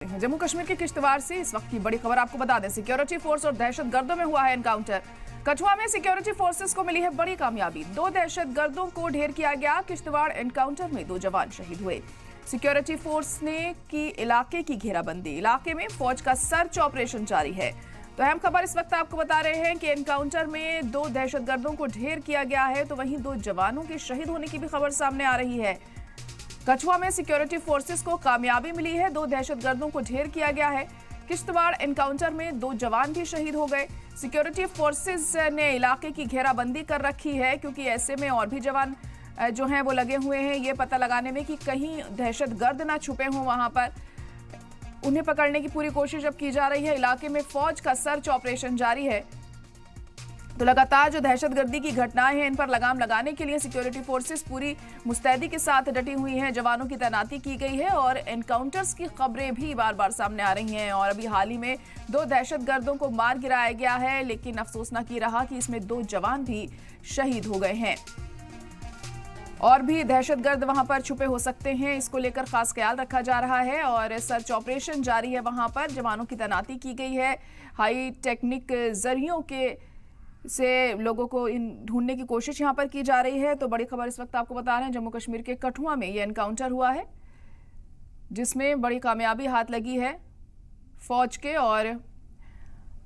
जम्मू कश्मीर के किश्तवाड़ से इस वक्त की बड़ी खबर आपको बता दें। सिक्योरिटी फोर्स और दहशतगर्दों में हुआ है एनकाउंटर। कठुआ में सिक्योरिटी फोर्सेस को मिली है बड़ी कामयाबी। 2 दहशतगर्दों को ढेर किया गया। किश्तवाड़ एनकाउंटर में 2 जवान शहीद हुए। सिक्योरिटी फोर्स ने की इलाके की घेराबंदी। इलाके में फौज का सर्च ऑपरेशन जारी है। तो अहम खबर इस वक्त आपको बता रहे हैं कि एनकाउंटर में 2 दहशतगर्दों को ढेर किया गया है, तो वहीं 2 जवानों के शहीद होने की भी खबर सामने आ रही है। कठुआ में सिक्योरिटी फोर्सेस को कामयाबी मिली है। 2 दहशतगर्दों को ढेर किया गया है। किश्तवाड़ एनकाउंटर में 2 जवान भी शहीद हो गए। सिक्योरिटी फोर्सेस ने इलाके की घेराबंदी कर रखी है, क्योंकि ऐसे में और भी जवान जो हैं वो लगे हुए हैं ये पता लगाने में कि कहीं दहशतगर्द ना छुपे हों। वहां पर उन्हें पकड़ने की पूरी कोशिश अब की जा रही है। इलाके में फौज का सर्च ऑपरेशन जारी है। तो लगातार जो दहशतगर्दी की घटनाएं हैं इन पर लगाम लगाने के लिए सिक्योरिटी फोर्सेस पूरी मुस्तैदी के साथ डटी हुई हैं। जवानों की तैनाती की गई है और एनकाउंटर्स की खबरें भी बार बार सामने आ रही हैं। और अभी हाल ही में 2 दहशतगर्दों को मार गिराया गया है, लेकिन अफसोसनाक ये रहा कि इसमें 2 जवान भी शहीद हो गए हैं। और भी दहशतगर्द वहां पर छुपे हो सकते हैं, इसको लेकर खास ख्याल रखा जा रहा है और सर्च ऑपरेशन जारी है। वहां पर जवानों की तैनाती की गई है। हाई टेक्निक जरियों के से लोगों को ढूंढने की कोशिश यहां पर की जा रही है। तो बड़ी खबर इस वक्त आपको बता रहे हैं, जम्मू कश्मीर के कठुआ में ये एनकाउंटर हुआ है, जिसमें बड़ी कामयाबी हाथ लगी है फौज के और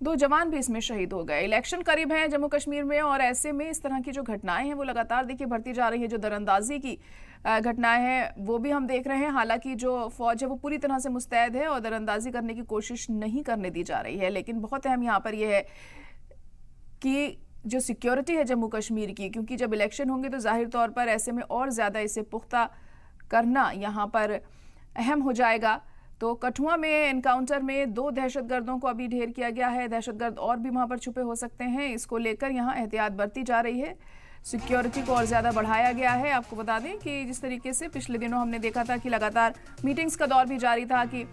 2 जवान भी इसमें शहीद हो गए। इलेक्शन करीब है जम्मू कश्मीर में और ऐसे में इस तरह की जो घटनाएं हैं वो लगातार देखिए बढ़ती जा रही है। जो दरअंदाजी की घटनाएं हैं वो भी हम देख रहे हैं। हालांकि जो फौज है वो पूरी तरह से मुस्तैद है और दरअंदाजी करने की कोशिश नहीं करने दी जा रही है। लेकिन बहुत अहम यहाँ पर यह है कि जो सिक्योरिटी है जम्मू कश्मीर की, क्योंकि जब इलेक्शन होंगे तो जाहिर तौर पर ऐसे में और ज़्यादा इसे पुख्ता करना यहाँ पर अहम हो जाएगा। तो कठुआ में एनकाउंटर में 2 दहशतगर्दों को अभी ढेर किया गया है। दहशतगर्द और भी वहाँ पर छुपे हो सकते हैं, इसको लेकर यहाँ एहतियात बरती जा रही है। सिक्योरिटी को और ज़्यादा बढ़ाया गया है। आपको बता दें कि जिस तरीके से पिछले दिनों हमने देखा था कि लगातार मीटिंग्स का दौर भी जारी था कि